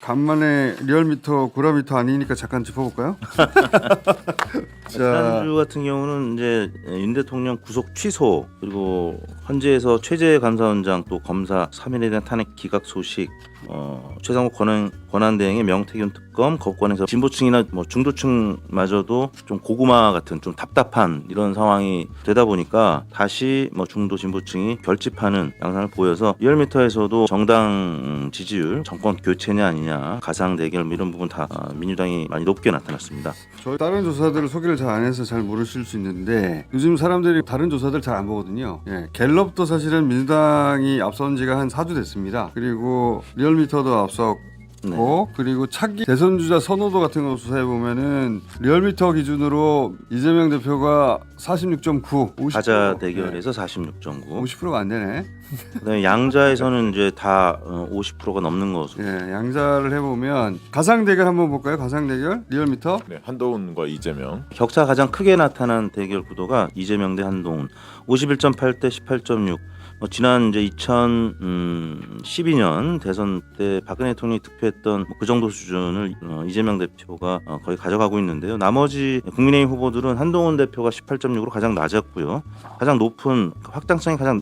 간만에 리얼미터 구라미터 아니니까 잠깐 짚어볼까요? 지난주 같은 경우는 이제 윤 대통령 구속 취소 그리고 헌재에서 최재 감사원장 또 검사 3인에 대한 탄핵 기각 소식, 최상목 권한대행의 명태균 특검, 거권에서 진보층이나 뭐 중도층마저도 좀 고구마 같은 좀 답답한 이런 상황이 되다 보니까 다시 뭐 중도 진보층이 결집하는 양상을 보여서 리얼미터에서도 정당 지지율, 정권 교체냐 아니냐, 가상 대결 이런 부분 다 민주당이 많이 높게 나타났습니다. 저희 다른 조사들을 소개를 잘 안 해서 잘 모르실 수 있는데 요즘 사람들이 다른 조사들 잘 안 보거든요. 예, 갤럽도 사실은 민주당이 앞선 지가 한 4주 됐습니다. 그리고 리얼미터도 앞섰고 네. 그리고 차기 대선 주자 선호도 같은 거 조사해 보면은 리얼미터 기준으로 이재명 대표가 46.9, 50%. 가자 대결에서 46.9. 50%가 안 되네. 그다음에 양자에서는 이제 다 50%가 넘는 것으로. 예, 양자를 해보면 가상 대결 한번 볼까요? 가상 대결 리얼미터. 네, 한동훈과 이재명. 격차가 가장 크게 나타난 대결 구도가 이재명 대 한동훈 51.8 대 18.6. 지난 이제 2012년 대선 때 박근혜 대통령이 득표했던 그 정도 수준을 이재명 대표가 거의 가져가고 있는데요. 나머지 국민의힘 후보들은 한동훈 대표가 18.6으로 가장 낮았고요. 가장 높은 확장성이 가장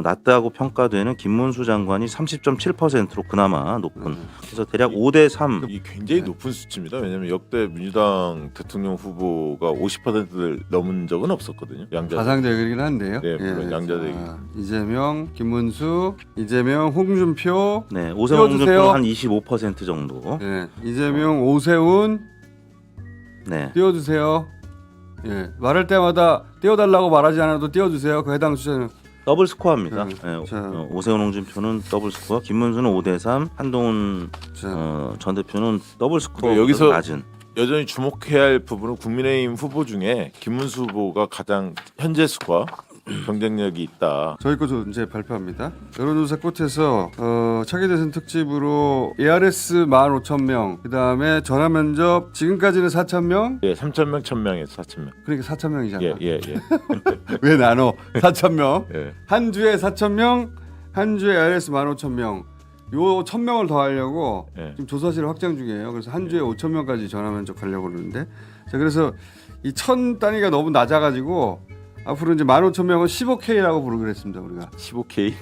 낮다고 평가되는 김문수 장관이 30.7%로 그나마 높은. 그래서 대략 5대 3. 이 굉장히 높은 수치입니다. 왜냐하면 역대 민주당 대통령 후보가 50%를 넘은 적은 없었거든요. 양자. 가상 대결이긴 한데요. 네, 물론 양자 대결. 이재명, 김문수, 이재명, 홍준표. 네, 오세훈 띄워주세요. 홍준표는 한 25% 정도. 네, 이재명, 오세훈 네. 띄워주세요. 예, 말할 때마다 띄워달라고 말하지 않아도 띄워주세요. 그 해당 수준은. 더블 스코어입니다. 자, 네, 자. 오세훈 홍준표는 더블 스코어, 김문수는 5대 3, 한동훈 자, 전 대표는 더블 스코어. 그러니까 여기서 낮은. 여전히 주목해야 할 부분은 국민의힘 후보 중에 김문수 후보가 가장 현재 스코어 경쟁력이 있다. 저희 거 이제 발표합니다. 여론조사 꽃에서 차기 대선 특집으로 ARS 15,000명, 그 다음에 전화면접 지금까지는 4,000명, 예, 3,000명, 1,000명에서 4,000명. 그러니까 4,000명이잖아. 예, 예, 예. 왜 나눠? 4,000명. 예. 한 주에 4,000명, 한 주에 ARS 15,000명. 요 1,000명을 더 하려고 예. 지금 조사실을 확장 중이에요. 그래서 한 주에 5,000명까지 전화면접 가려고 그러는데, 자 그래서 이 1,000 단위가 너무 낮아가지고 앞으로 이제 15,000명은 15K라고 부르기로 했습니다. 우리가 15K.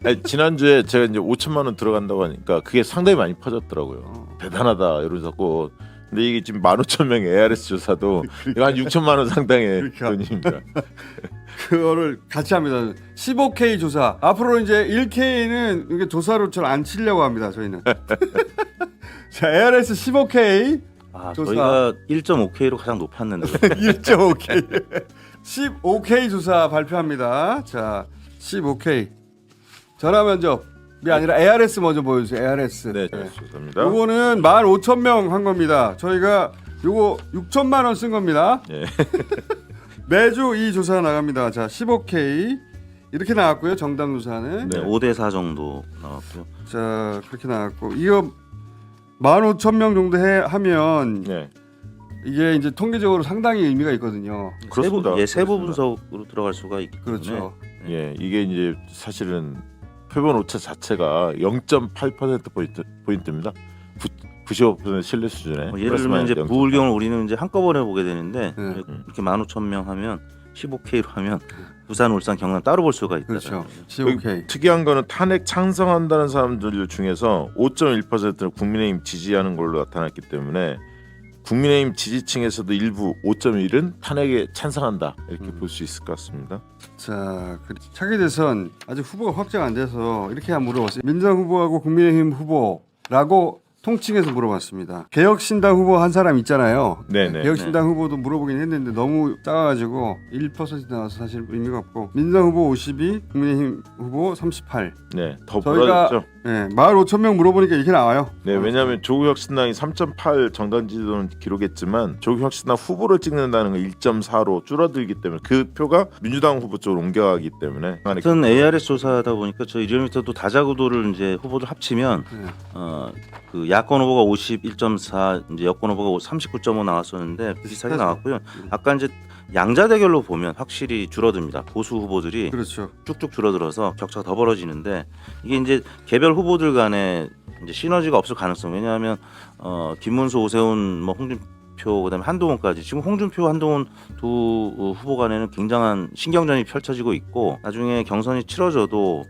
아니, 지난주에 제가 이제 5천만 원 들어간다고 하니까 그게 상당히 많이 퍼졌더라고요. 대단하다 이러면서 고. 근데 이게 지금 15,000명 ARS 조사도 이거 한 6천만 원 상당의 그러니까. 돈입니다. 그거를 같이 합니다. 15K 조사. 앞으로 이제 1K는 이게 조사로 잘 안 치려고 합니다. 저희는. 자, ARS 15K 조사. 저희가 1.5K로 가장 높았는데 1.5K 15K 조사 발표합니다. 자, 15K 전화 면접이 아니라 ARS 먼저 보여주세요. ARS. 네, 좋습니다. 요거는 15,000명 한 겁니다. 저희가 요거 6천만 원 쓴 겁니다. 예. 매주 이 조사 나갑니다. 자, 15K 이렇게 나왔고요. 정당 조사는. 네, 5대 4 정도 나왔고요. 자, 그렇게 나왔고 이거 15,000명 정도 하면 네. 이게 이제 통계적으로 상당히 의미가 있거든요. 그렇습니다. 세부 그렇습니다. 분석으로 들어갈 수가 있기 때문에. 그렇죠. 예, 이게 이제 사실은 표본 오차 자체가 0.8% 포인트입니다. 95% 신뢰 수준에. 예를 들면 이제 0.8. 부울경을 우리는 이제 한꺼번에 보게 되는데 네. 이렇게 15,000명 하면 15K로 하면 부산, 울산, 경남 따로 볼 수가 있다. 그렇죠. 15K. 특이한 거는 탄핵 찬성한다는 사람들 중에서 5.1%는 국민의힘 지지하는 걸로 나타났기 때문에 국민의힘 지지층에서도 일부 5.1은 탄핵에 찬성한다 이렇게 볼 수 있을 것 같습니다. 자, 차기 대선 아직 후보가 확정 안 돼서 이렇게 한번 물어봤어요. 민주당 후보하고 국민의힘 후보라고 통칭해서 물어봤습니다. 개혁신당 후보 한 사람 있잖아요. 네네. 개혁신당 후보도 물어보긴 했는데 너무 작아가지고 1% 나와서 사실 의미가 없고 민주당 후보 52, 국민의힘 후보 38. 네, 더 저희가 불안했죠. 네, 15,000명 물어보니까 이렇게 나와요. 네, 왜냐하면 조국혁신당이 3.8 정당 지지도는 기록했지만 조국혁신당 후보를 찍는다는 건 1.4로 줄어들기 때문에 그 표가 민주당 후보 쪽으로 옮겨가기 때문에 같은 ARS 조사하다 보니까 저희 리얼미터도 다자구도를 이제 후보들 합치면 네. 그 야권 후보가 51.4, 이제 여권 후보가 39.5 나왔었는데 비슷하게 나왔고요. 아까 이제 양자 대결로 보면 확실히 줄어듭니다. 보수 후보들이 그렇죠. 쭉쭉 줄어들어서 격차가 더 벌어지는데 이게 이제 개별 후보들 간에 이제 시너지가 없을 가능성. 왜냐하면 김문수, 오세훈, 뭐 홍준표 그다음에 한동훈까지 지금 홍준표, 한동훈 두 후보 간에는 굉장한 신경전이 펼쳐지고 있고 나중에 경선이 치러져도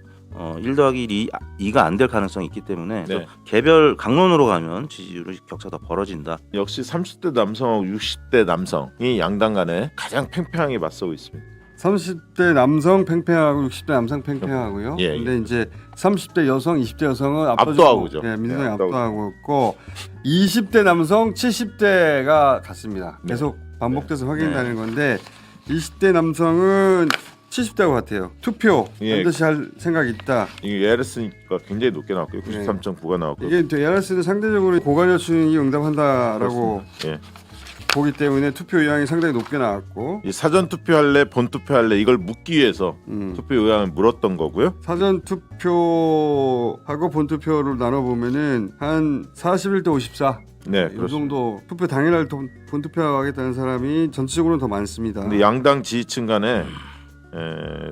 1 더하기 2가 안 될 가능성이 있기 때문에 네. 개별 강론으로 가면 지지율의 격차가 더 벌어진다. 역시 30대 남성하고 60대 남성이 양당 간에 가장 팽팽하게 맞서고 있습니다. 30대 남성 팽팽하고 60대 남성 팽팽하고요. 예, 근데 이제 30대 여성, 20대 여성은 압도하고 있죠. 예, 민주당이 예, 압도하고 있고 20대 남성, 70대가 같습니다. 네. 계속 반복돼서 확인되는 건데 20대 남성은 70대하고 같아요. 투표 예. 반드시 할 생각이 있다. 이게 에르스니까 굉장히 높게 나왔고요. 93.9가 나왔고요. 이게 ARS는 상대적으로 고관여층이 응답한다라고 예. 보기 때문에 투표 의향이 상당히 높게 나왔고 이 사전 투표할래, 본 투표할래 이걸 묻기 위해서 투표 의향을 물었던 거고요. 사전 투표하고 본 투표를 나눠 보면은 한 41대 54. 네, 이 그렇습니다. 정도 투표 당일날 본 투표하겠다는 사람이 전체적으로는 더 많습니다. 근데 양당 지지층 간에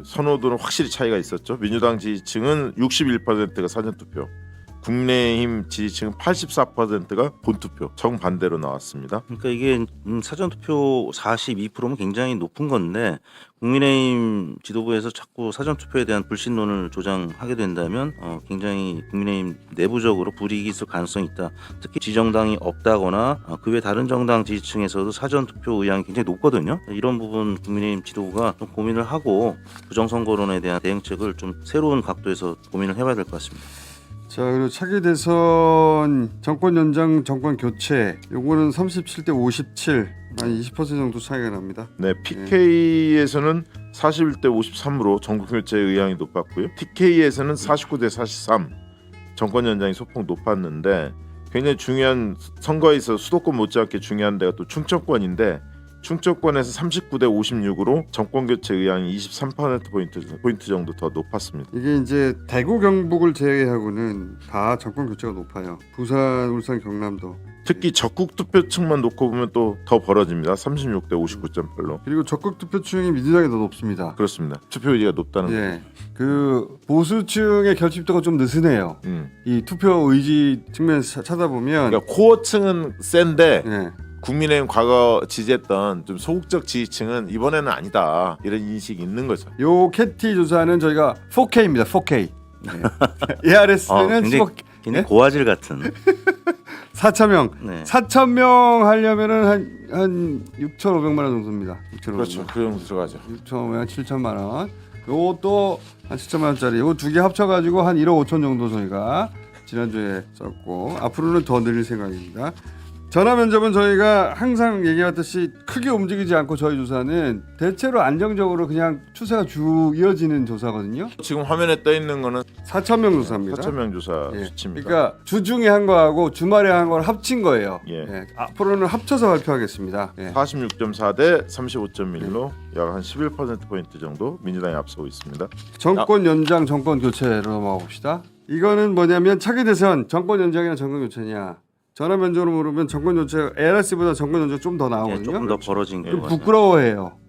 선호도는 확실히 차이가 있었죠. 민주당 지지층은 61%가 사전 투표, 국민의힘 지지층은 84%가 본투표, 정반대로 나왔습니다. 그러니까 이게 사전 투표 42%면 굉장히 높은 건데 국민의힘 지도부에서 자꾸 사전 투표에 대한 불신론을 조장하게 된다면 굉장히 국민의힘 내부적으로 불이익이 있을 가능성이 있다. 특히 지정당이 없다거나 그 외 다른 정당 지지층에서도 사전 투표 의향이 굉장히 높거든요. 이런 부분 국민의힘 지도부가 좀 고민을 하고 부정선거론에 대한 대응책을 좀 새로운 각도에서 고민을 해봐야 될 것 같습니다. 자, 그리고 차기 대선 정권 연장, 정권 교체 요거는 37대 57, 한 20% 정도 차이가 납니다. 네, PK에서는 41대 53으로 정권 교체 의향이 높았고요. TK에서는 49대 43, 정권 연장이 소폭 높았는데 굉장히 중요한 선거에 있어 수도권 못지않게 중요한 데가 또 충청권인데 충청권에서 39대 56으로 정권 교체 의향이 23%포인트 정도 더 높았습니다. 이게 이제 대구 경북을 제외하고는 다 정권 교체가 높아요. 부산, 울산, 경남도. 특히 적국 투표층만 놓고 보면 또 더 벌어집니다. 36대 59.8로. 그리고 적극 투표층이 민주당이 더 높습니다. 그렇습니다. 투표율이 높다는 거. 예, 그 보수층의 결집도가 좀 느슨해요. 음. 이 투표 의지 측면에서 찾아보면, 그러니까 코어층은 센데 예, 국민의힘 과거 지지했던 좀 소극적 지지층은 이번에는 아니다 이런 인식이 있는 거죠. 요 캐티 조사는 저희가 4K입니다. 4K. 예. ARS는 굉장히, 굉장히 고화질 같은. 4,000명. 네. 4,000명 하려면은 한 6,500만 원 정도입니다. 6,500만 그렇죠. 원. 그 정도 들어가죠. 6,500만 7천만 원. 요것도 한 7천만 원짜리. 요 두 개 합쳐가지고 한 1억 5천 정도 저희가 지난주에 썼고 앞으로는 더 늘릴 생각입니다. 전화 면접은 저희가 항상 얘기했듯이 크게 움직이지 않고 저희 조사는 대체로 안정적으로 그냥 추세가 쭉 이어지는 조사거든요. 지금 화면에 떠 있는 거는 4,000명 조사입니다. 4,000명 조사 예. 수치입니다. 그러니까 주중에 한 거하고 주말에 한 걸 합친 거예요. 예. 예. 앞으로는 합쳐서 발표하겠습니다. 예. 46.4 대 35.1로 약 한 11%포인트 정도 민주당이 앞서고 있습니다. 정권 연장, 정권 교체로 넘어가 봅시다. 이거는 뭐냐면 차기 대선 정권 연장이나 정권 교체냐. 전화 면접으로 물으면 정권 교체, ARS보다 정권 연장 좀 더 예, 나오거든요. 조금 더 벌어진 좀 것 같아요. 부끄러워해요.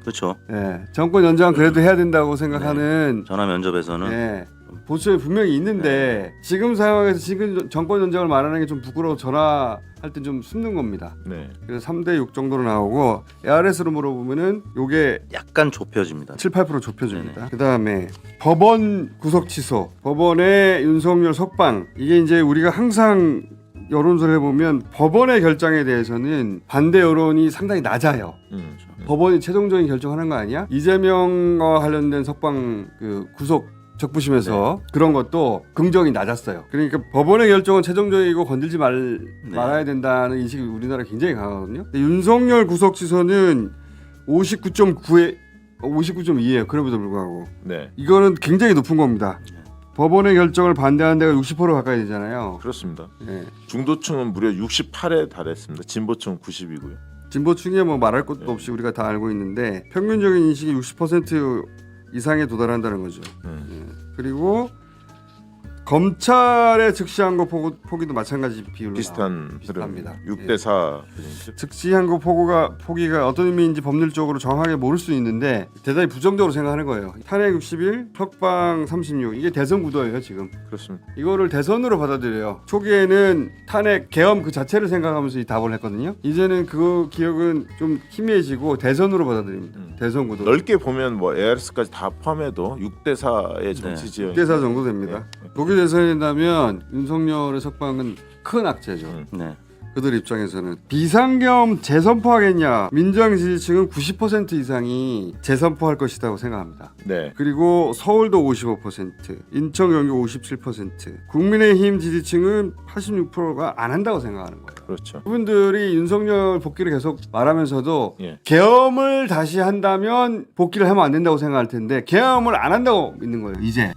그렇죠. 예. 정권 연장 그래도 해야 된다고 생각하는 전화 면접에서는 예. 보수에 분명히 있는데 지금 상황에서 지금 정권 연장을 말하는 게 좀 부끄러워 전화할 때 좀 숨는 겁니다. 네. 그래서 3대 6 정도로 나오고 ARS로 물어보면은 요게 약간 좁혀집니다. 7, 8% 좁혀집니다. 그다음에 법원 구속 취소, 법원의 윤석열 석방 이게 이제 우리가 항상 여론조사를 해보면 법원의 결정에 대해서는 반대 여론이 상당히 낮아요. 법원이 최종적인 결정하는 거 아니야? 이재명과 관련된 석방 그 구속 적부심에서 그런 것도 긍정이 낮았어요. 그러니까 법원의 결정은 최종적이고 건들지 말아야 된다는 인식이 우리나라 굉장히 강하거든요. 근데 윤석열 구속 취소는 59.2예요. 그럼에도 불구하고 네. 이거는 굉장히 높은 겁니다. 법원의 결정을 반대하는 데가 60% 가까이 되잖아요. 그렇습니다. 예. 중도층은 무려 68에 달했습니다. 진보층은 90이고요. 진보층에 뭐 말할 것도 없이 우리가 다 알고 있는데 평균적인 인식이 60% 이상에 도달한다는 거죠. 예. 그리고 검찰의 즉시항고 포기도 마찬가지 비율로 비슷한 비슷합니다. 흐름. 6대 4. 즉시항고 포기가 어떤 의미인지 법률적으로 정확하게 모를 수 있는데 대단히 부정적으로 생각하는 거예요. 탄핵 61, 석방 36 이게 대선 구도예요 지금. 그렇습니다. 이거를 대선으로 받아들여요. 초기에는 탄핵 계엄 그 자체를 생각하면서 이 답을 했거든요. 이제는 그 기억은 좀 희미해지고 대선으로 받아들입니다. 대선 구도. 넓게 보면 뭐 ARS까지 다 포함해도 6대 4의 정치 지형. 6대 4 정도 됩니다. 독일 대선이 된다면 윤석열의 석방은 큰 악재죠. 네. 그들 입장에서는 비상계엄 재선포하겠냐 민주당 지지층은 90% 이상이 재선포할 것이라고 생각합니다. 네. 그리고 서울도 55%, 인천 경기 57%, 국민의힘 지지층은 86%가 안 한다고 생각하는 거예요. 그렇죠. 그분들이 윤석열 복귀를 계속 말하면서도 예. 계엄을 다시 한다면 복귀를 하면 안 된다고 생각할 텐데 계엄을 안 한다고 믿는 거예요. 이제